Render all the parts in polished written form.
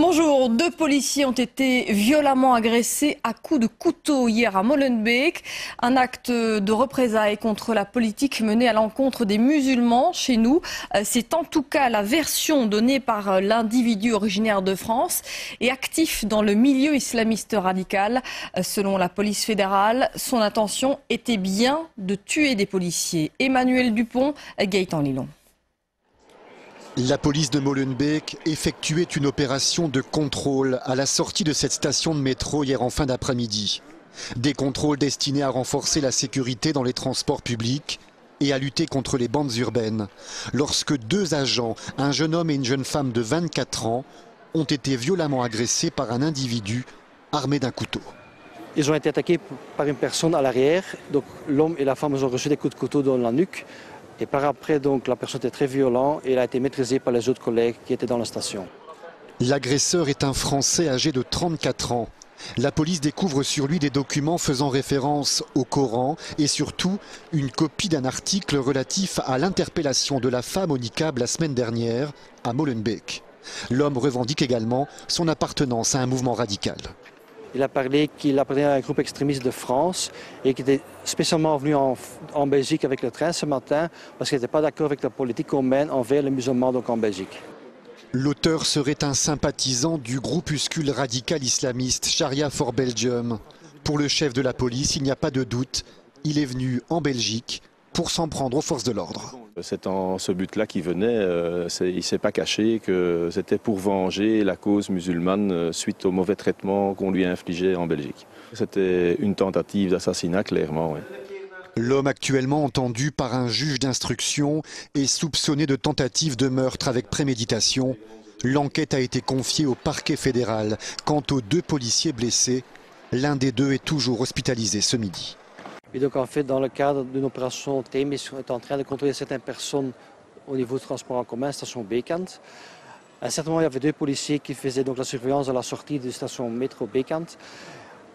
Bonjour, 2 policiers ont été violemment agressés à coups de couteau hier à Molenbeek. Un acte de représailles contre la politique menée à l'encontre des musulmans chez nous. C'est en tout cas la version donnée par l'individu originaire de France et actif dans le milieu islamiste radical. Selon la police fédérale, son intention était bien de tuer des policiers. Emmanuel Dupont, Gaëtan Lilon. La police de Molenbeek effectuait une opération de contrôle à la sortie de cette station de métro hier en fin d'après-midi. Des contrôles destinés à renforcer la sécurité dans les transports publics et à lutter contre les bandes urbaines. Lorsque 2 agents, un jeune homme et une jeune femme de 24 ans, ont été violemment agressés par un individu armé d'un couteau. Ils ont été attaqués par une personne à l'arrière. Donc l'homme et la femme ont reçu des coups de couteau dans la nuque. Et par après, donc, la personne était très violente et elle a été maîtrisée par les autres collègues qui étaient dans la station. L'agresseur est un Français âgé de 34 ans. La police découvre sur lui des documents faisant référence au Coran et surtout une copie d'un article relatif à l'interpellation de la femme au niqab la semaine dernière à Molenbeek. L'homme revendique également son appartenance à un mouvement radical. Il a parlé qu'il appartenait à un groupe extrémiste de France et qu'il était spécialement venu en Belgique avec le train ce matin parce qu'il n'était pas d'accord avec la politique qu'on mène envers les musulmans donc en Belgique. L'auteur serait un sympathisant du groupuscule radical islamiste Sharia for Belgium. Pour le chef de la police, il n'y a pas de doute, il est venu en Belgique pour s'en prendre aux forces de l'ordre. C'est en ce but-là qu'il venait, il ne s'est pas caché que c'était pour venger la cause musulmane suite au mauvais traitement qu'on lui a infligé en Belgique. C'était une tentative d'assassinat, clairement. Oui. L'homme actuellement entendu par un juge d'instruction est soupçonné de tentative de meurtre avec préméditation. L'enquête a été confiée au parquet fédéral. Quant aux 2 policiers blessés, l'un des 2 est toujours hospitalisé ce midi. Et donc en fait, dans le cadre d'une opération Thémis, on est en train de contrôler certaines personnes au niveau du transport en commun, station Bekant. À un certain moment, il y avait 2 policiers qui faisaient donc la surveillance de la sortie de la station métro Bekant.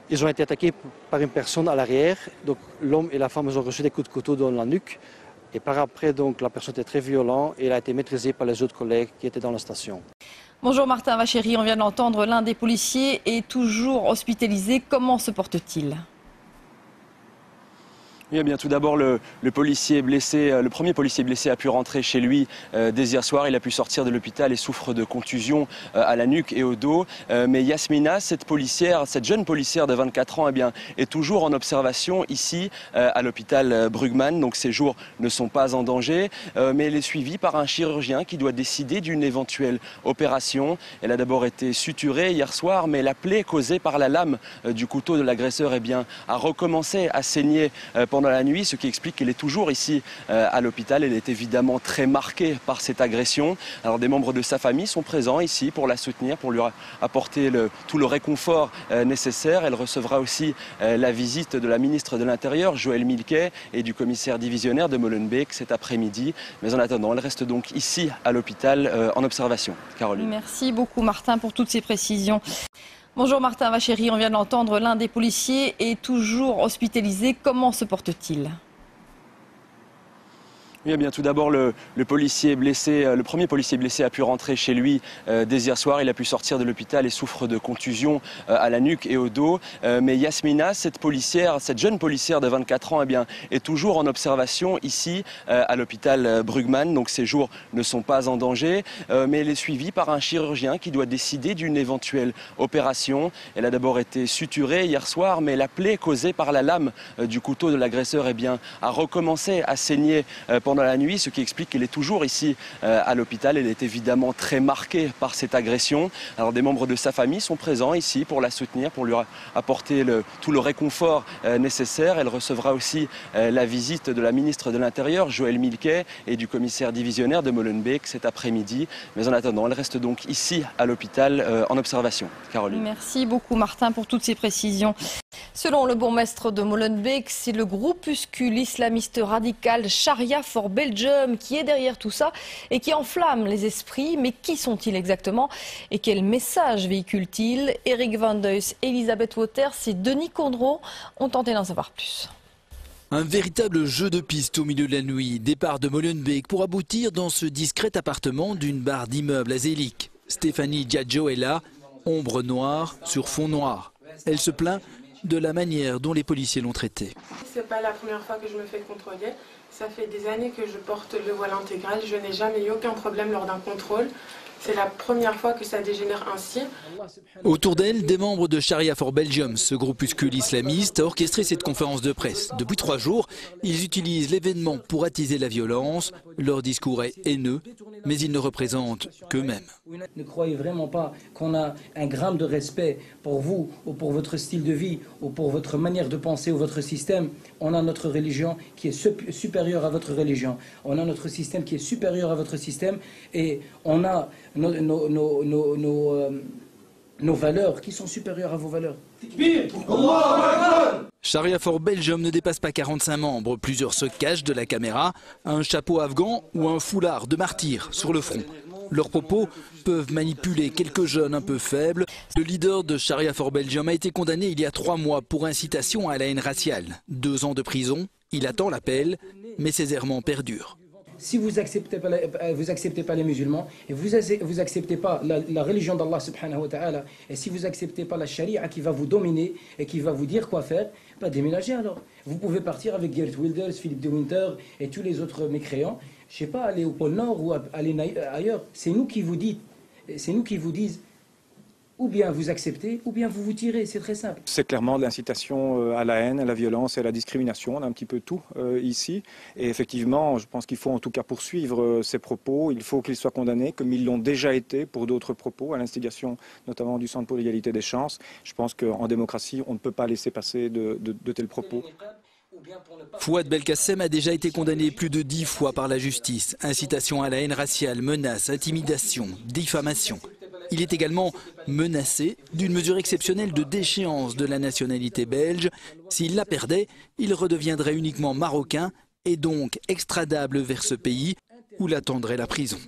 Ils ont été attaqués par une personne à l'arrière. Donc l'homme et la femme ont reçu des coups de couteau dans la nuque. Et par après, donc, la personne était très violente et elle a été maîtrisée par les autres collègues qui étaient dans la station. Bonjour Martin Vachéry, on vient de l'entendre, l'un des policiers est toujours hospitalisé. Comment se porte-t-il ? Oui, bien, tout d'abord, le policier blessé, le premier policier blessé a pu rentrer chez lui dès hier soir. Il a pu sortir de l'hôpital et souffre de contusions à la nuque et au dos. Mais Yasmina, cette jeune policière de 24 ans, est toujours en observation ici à l'hôpital Brugman. Donc ses jours ne sont pas en danger. Mais elle est suivie par un chirurgien qui doit décider d'une éventuelle opération. Elle a d'abord été suturée hier soir, mais la plaie causée par la lame du couteau de l'agresseur a recommencé à saigner pendant la nuit, ce qui explique qu'elle est toujours ici à l'hôpital. Elle est évidemment très marquée par cette agression. Alors des membres de sa famille sont présents ici pour la soutenir, pour lui apporter tout le réconfort nécessaire. Elle recevra aussi la visite de la ministre de l'Intérieur, Joëlle Milquet, et du commissaire divisionnaire de Molenbeek cet après-midi. Mais en attendant, elle reste donc ici à l'hôpital en observation. Caroline. Merci beaucoup Martin pour toutes ces précisions. Bonjour Martin Vachéry, on vient de l'entendre, l'un des policiers est toujours hospitalisé. Comment se porte-t-il ? Oui, bien, tout d'abord, le premier policier blessé a pu rentrer chez lui dès hier soir. Il a pu sortir de l'hôpital et souffre de contusions à la nuque et au dos. Mais Yasmina, cette jeune policière de 24 ans, est toujours en observation ici à l'hôpital Brugman. Donc ses jours ne sont pas en danger. Mais elle est suivie par un chirurgien qui doit décider d'une éventuelle opération. Elle a d'abord été suturée hier soir, mais la plaie causée par la lame du couteau de l'agresseur a recommencé à saigner pendant la nuit, ce qui explique qu'elle est toujours ici à l'hôpital. Elle est évidemment très marquée par cette agression. Alors des membres de sa famille sont présents ici pour la soutenir, pour lui apporter tout le réconfort nécessaire. Elle recevra aussi la visite de la ministre de l'Intérieur, Joëlle Milquet, et du commissaire divisionnaire de Molenbeek cet après-midi. Mais en attendant, elle reste donc ici à l'hôpital en observation. Caroline. Merci beaucoup Martin pour toutes ces précisions. Selon le bourgmestre de Molenbeek, c'est le groupuscule islamiste radical Sharia for Belgium qui est derrière tout ça et qui enflamme les esprits. Mais qui sont-ils exactement et quel message véhiculent-ils? Eric Van Deus, Elisabeth Waters et Denis Condreau ont tenté d'en savoir plus. Un véritable jeu de piste au milieu de la nuit. Départ de Molenbeek pour aboutir dans ce discret appartement d'une barre d'immeubles à Zélik. Stéphanie Diadjo est là, ombre noire sur fond noir. Elle se plaint de la manière dont les policiers l'ont traitée. C'est pas la première fois que je me fais contrôler. Ça fait des années que je porte le voile intégral. Je n'ai jamais eu aucun problème lors d'un contrôle. C'est la première fois que ça dégénère ainsi. Autour d'elle, des membres de Sharia for Belgium, ce groupuscule islamiste, a orchestré cette conférence de presse. Depuis 3 jours, ils utilisent l'événement pour attiser la violence. Leur discours est haineux, mais ils ne représentent qu'eux-mêmes. Ne croyez vraiment pas qu'on a un gramme de respect pour vous, ou pour votre style de vie, ou pour votre manière de penser, ou votre système. On a notre religion qui est supérieure à votre religion. On a notre système qui est supérieur à votre système. Et on a nos valeurs qui sont supérieures à vos valeurs. Sharia for Belgium ne dépasse pas 45 membres. Plusieurs se cachent de la caméra, un chapeau afghan ou un foulard de martyr sur le front. Leurs propos peuvent manipuler quelques jeunes un peu faibles. Le leader de Sharia for Belgium a été condamné il y a 3 mois pour incitation à la haine raciale. 2 ans de prison, il attend l'appel, mais ses errements perdurent. Si vous acceptez pas les musulmans, et vous acceptez pas la religion d'Allah subhanahu wa ta'ala, et si vous acceptez pas la charia qui va vous dominer et qui va vous dire quoi faire, déménagez alors. Vous pouvez partir avec Geert Wilders, Philippe de Winter et tous les autres mécréants. Je sais pas, aller au pôle Nord ou aller ailleurs. C'est nous qui vous disent ou bien vous acceptez, ou bien vous vous tirez, c'est très simple. C'est clairement de l'incitation à la haine, à la violence et à la discrimination. On a un petit peu tout ici. Et effectivement, je pense qu'il faut en tout cas poursuivre ces propos. Il faut qu'ils soient condamnés, comme ils l'ont déjà été pour d'autres propos, à l'instigation notamment du Centre pour l'égalité des chances. Je pense qu'en démocratie, on ne peut pas laisser passer de tels propos. Fouad Belkacem a déjà été condamné plus de 10 fois par la justice. Incitation à la haine raciale, menace, intimidation, diffamation. Il est également menacé d'une mesure exceptionnelle de déchéance de la nationalité belge. S'il la perdait, il redeviendrait uniquement marocain et donc extradable vers ce pays où l'attendrait la prison.